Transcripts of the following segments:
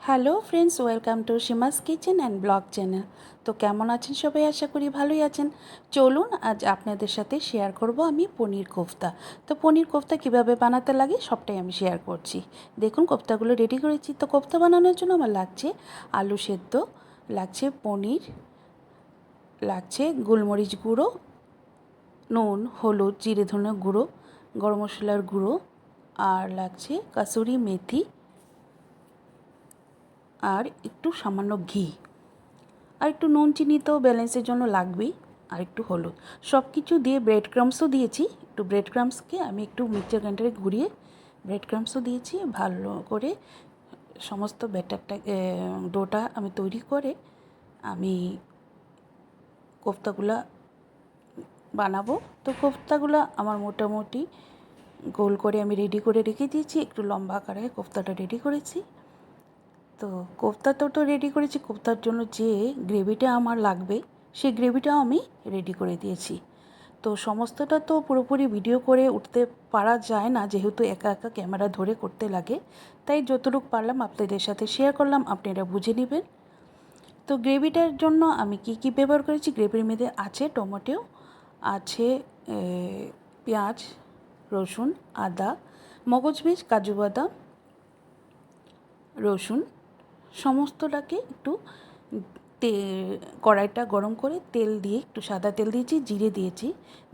Hello friends, welcome to Seema's kitchen and blog channel. তো কেমন আছেন সবাই? আশা করি ভালোই আছেন। চলুন আজ আপনাদের সাথে শেয়ার করব আমি পনির কোফতা। তো পনির কোফতা কিভাবে বানাতে লাগে সবটাই আমি শেয়ার করছি। দেখুন কোফতাগুলো রেডি করেছি। তো কোফতা বানানোর জন্য আমার লাগছে আলু সেদ্ধ, লাগছে পনির, লাগছে গোলমরিচ গুঁড়ো, নুন, হলুদ, জিরে ধনে গুঁড়ো, গরম মশলার গুঁড়ো, আর লাগছে কাসুরি মেথি, আর একটু সামান্য ঘি, আর একটু নুন চিনি তো ব্যালেন্সের জন্য লাগবেই, আর একটু হলুদ। সব কিছু দিয়ে ব্রেড ক্রাম্বসও দিয়েছি। একটু ব্রেড ক্রাম্বসকে আমি একটু মিক্সচার গ্রাইন্ডারে ঘুরিয়ে ব্রেড ক্রাম্বসও দিয়েছি। ভালো করে সমস্ত ব্যাটারটা ডোটা আমি তৈরি করে আমি কোফতাগুলো বানাবো। তো কোফতাগুলো আমার মোটামুটি গোল করে আমি রেডি করে রেখে দিয়েছি। একটু লম্বা আকারে কোফতাটা রেডি করেছি। তো কোফতাটা রেডি করেছি। কোফতার জন্য যে গ্রেভিটা আমার লাগবে সেই গ্রেভিটাও আমি রেডি করে দিয়েছি। তো সমস্তটা তো পুরোপুরি ভিডিও করে উঠতে পারা যায় না, যেহেতু একা একা ক্যামেরা ধরে করতে লাগে, তাই যতটুকু পারলাম আপনাদের সাথে শেয়ার করলাম, আপনারা বুঝে নেবেন। তো গ্রেভিটার জন্য আমি কি ব্যবহার করেছি, গ্রেভির মধ্যে আছে টমেটো, আছে পেঁয়াজ, রসুন, আদা, মগজবীজ, কাজু বাদাম, রসুন, সমস্তটাকে একটু কড়াইটা গরম করে তেল দিয়ে, একটু সাদা তেল দিয়েছি, জিরে দিয়েছি,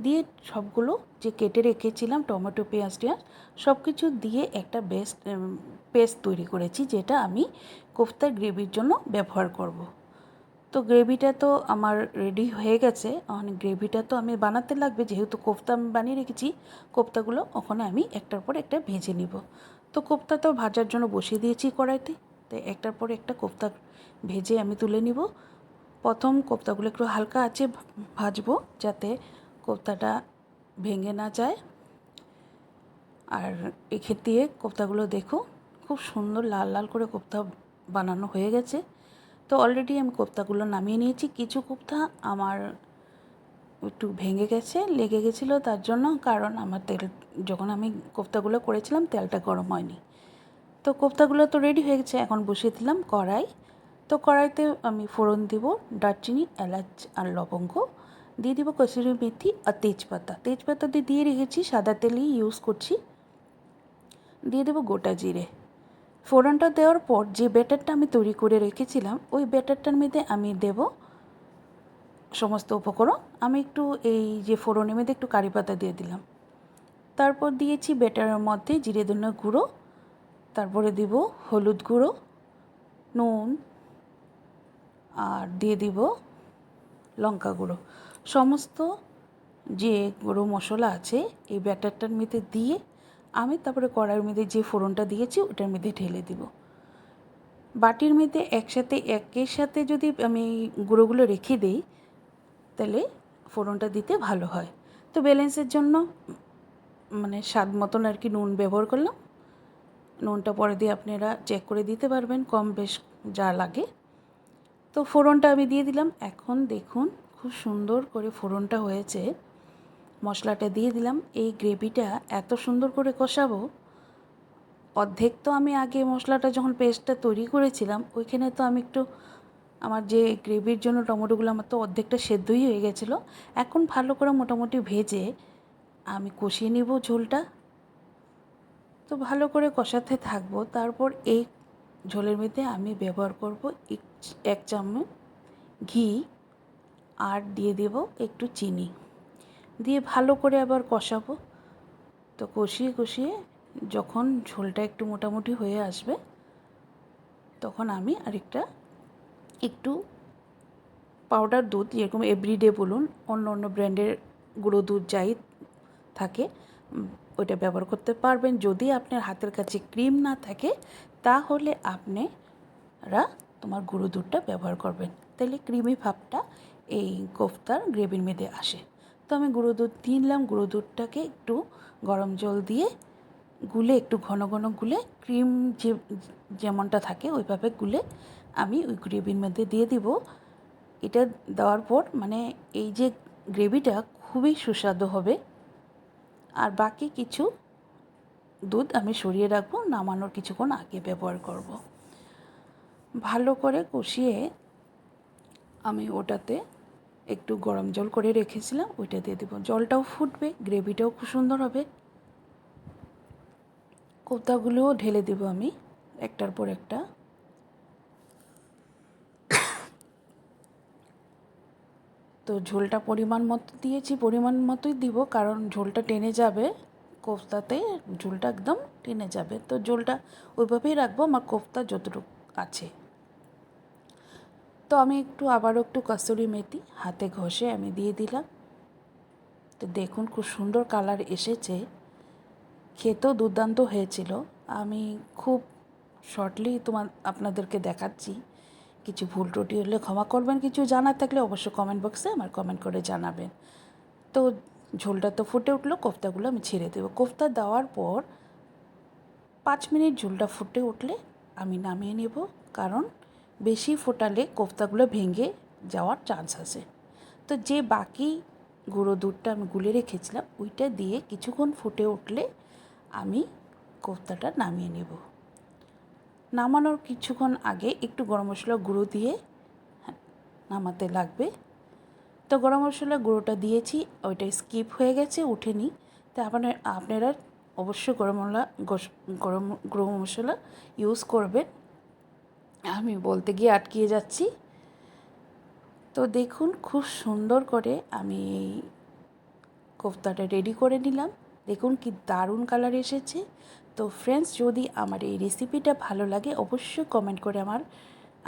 দিয়ে সবগুলো যে কেটে রেখেছিলাম টমেটো, পেঁয়াজ টেয়াজ সব কিছু দিয়ে একটা পেস্ট তৈরি করেছি, যেটা আমি কোফতার গ্রেভির জন্য ব্যবহার করব। তো গ্রেভিটা তো আমার রেডি হয়ে গেছে। গ্রেভিটা তো আমি বানাতে লাগবে, যেহেতু কোফতা আমি বানিয়ে রেখেছি। কোফতাগুলো ওখানে আমি একটার পর একটা ভেজে নিব। তো কোফতা তো ভাজার জন্য বসিয়ে দিয়েছি কড়াইতে। তো একটার পর একটা কোফতা ভেজে আমি তুলে নিব। প্রথম কোফতাগুলো একটু হালকা আঁচে ভাজবো, যাতে কোফতাটা ভেঙে না যায়। আর এক্ষেত্রে দিয়ে কোফতাগুলো দেখো খুব সুন্দর লাল লাল করে কোফতা বানানো হয়ে গেছে। তো অলরেডি আমি কোফতাগুলো নামিয়ে নিয়েছি। কিছু কোফতা আমার একটু ভেঙে গেছে, লেগে গেছিলো তার জন্য, কারণ আমার তেল যখন আমি কোফতাগুলো করেছিলাম তেলটা গরম হয়নি। তো কোফতাগুলো তো রেডি হয়ে গেছে। এখন বসিয়ে দিলাম কড়াই। তো কড়াইতে আমি ফোড়ন দিব দারচিনি, এলাচ আর লবঙ্গ, দিয়ে দিব কসুরি মেথি আর তেজপাতা। তেজপাতা দিয়ে রেখেছি, সাদা তেলই ইউজ করছি। দিয়ে দেবো গোটা জিরে। ফোড়নটা দেওয়ার পর যে ব্যাটারটা আমি তৈরি করে রেখেছিলাম ওই ব্যাটারটার মধ্যে আমি দেব সমস্ত উপকরণ। আমি একটু এই যে ফোড়নের মধ্যে একটু কারি পাতা দিয়ে দিলাম, তারপর দিয়েছি ব্যাটারের মধ্যে জিরে ধনে গুঁড়ো, তারপরে দিব হলুদ গুঁড়ো, নুন, আর দিয়ে দিব লঙ্কা গুঁড়ো। সমস্ত যে গুঁড়ো মশলা আছে এই ব্যাটারটার মধ্যে দিয়ে আমি তারপরে কড়াইয়ের মধ্যে যে ফোড়নটা দিয়েছি ওটার মধ্যে ঢেলে দিব। বাটির মধ্যে একের সাথে যদি আমি গুঁড়োগুলো রেখে দিই তাহলে ফোড়নটা দিতে ভালো হয়। তো ব্যালেন্সের জন্য মানে স্বাদ মতন আর কি নুন ব্যবহার করলাম। নুনটা পরে দিয়ে আপনারা চেক করে দিতে পারবেন কম বেশ যা লাগে। তো ফোড়নটা আমি দিয়ে দিলাম। এখন দেখুন খুব সুন্দর করে ফোড়নটা হয়েছে। মশলাটা দিয়ে দিলাম। এই গ্রেভিটা এত সুন্দর করে কষাবো। অর্ধেক তো আমি আগে মশলাটা যখন পেস্টটা তৈরি করেছিলাম ওইখানে তো আমি একটু আমার যে গ্রেভির জন্য টমেটোগুলো আমার তো অর্ধেকটা সেদ্ধই হয়ে গেছিলো। এখন ভালো করে মোটামুটি ভেজে আমি কষিয়ে নেব ঝোলটা। তো ভালো করে কষাতে থাকবো। তারপর এই ঝোলের মধ্যে আমি ব্যবহার করব এক চামচ ঘি, আর দিয়ে দেব একটু চিনি, দিয়ে ভালো করে আবার কষাবো। তো কষিয়ে কষিয়ে যখন ঝোলটা একটু মোটামুটি হয়ে আসবে তখন আমি আরেকটা একটু পাউডার দুধ, যেরকম এভরিডে বলুন অন্য অন্য ব্র্যান্ডের গুঁড়ো দুধ যাই থাকে ওইটা ব্যবহার করতে পারবেন। যদি আপনার হাতের কাছে ক্রিম না থাকে তাহলে আপনারা তোমার গুঁড়ো দুধটা ব্যবহার করবেন, তাহলে ক্রিমি ভাবটা এই কোফতার গ্রেভির মধ্যে আসে। তো আমি গুঁড়ো দুধ দিলাম। গুঁড়ো দুধটাকে একটু গরম জল দিয়ে গুলে, একটু ঘন ঘন গুলে, ক্রিম যেমনটা থাকে ওইভাবে গুলে আমি ওই গ্রেভির মধ্যে দিয়ে দিব। এটা দেওয়ার পর মানে এই যে গ্রেভিটা খুবই সুস্বাদু হবে। আর বাকি কিছু দুধ আমি সরিয়ে রাখবো, নামানোর কিছুক্ষণ আগে ব্যবহার করব। ভালো করে কষিয়ে আমি ওটাতে একটু গরম জল করে রেখেছিলাম, ওইটা দিয়ে দেবো। জলটাও ফুটবে, গ্রেভিটাও খুব সুন্দর হবে। কোপ্তাগুলোও ঢেলে দেবো আমি একটার পর একটা। তো ঝোলটা পরিমাণ মতো দিয়েছি, পরিমাণ মতোই দিব, কারণ ঝোলটা টেনে যাবে কোফতাতে, ঝোলটা একদম টেনে যাবে। তো ঝোলটা ওইভাবেই রাখবো আমার কোফতা যতটুকু আছে। তো আমি আবারও একটু কসুরি মেথি হাতে ঘষে আমি দিয়ে দিলাম। তো দেখুন খুব সুন্দর কালার এসেছে, খেতেও দুর্দান্ত হয়েছিল। আমি খুব শর্টলি আপনাদেরকে দেখাচ্ছি, কিছু ভুল ত্রুটি হলে ক্ষমা করবেন, কিছু জানার থাকলে অবশ্যই কমেন্ট বক্সে আমার কমেন্ট করে জানাবেন। তো ঝোলটা তো ফুটে উঠলো, কোফতাগুলো আমি ছেড়ে দেবো। কোফতা দেওয়ার পর 5 মিনিট ঝোলটা ফুটে উঠলে আমি নামিয়ে নেব, কারণ বেশি ফোটালে কোফতাগুলো ভেঙে যাওয়ার চান্স আছে। তো যে বাকি গুঁড়ো দুধটা আমি গুলে রেখেছিলাম ওইটা দিয়ে কিছুক্ষণ ফুটে উঠলে আমি কোফতাটা নামিয়ে নেব। নামানোর কিছুক্ষণ আগে একটু গরম মশলা গুঁড়ো দিয়ে নামাতে লাগবে। তো গরম মশলা গুঁড়োটা দিয়েছি, ওইটা স্কিপ হয়ে গেছে, উঠেনি। তো আপনারা অবশ্যই গরম মশলা ইউজ করবেন। আমি বলতে গিয়ে আটকিয়ে যাচ্ছি। তো দেখুন খুব সুন্দর করে আমি এই কোফতাটা রেডি করে নিলাম। দেখুন কি দারুণ কালার এসেছে। তো ফ্রেন্ডস, যদি আমার এই রেসিপিটা ভালো লাগে অবশ্যই কমেন্ট করে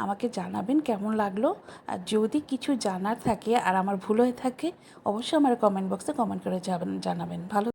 আমাকে জানাবেন কেমন লাগলো। আর যদি কিছু জানার থাকে আর আমার ভুল হয়ে থাকে অবশ্যই আমার কমেন্ট বক্সে কমেন্ট করে জানাবেন। ভালো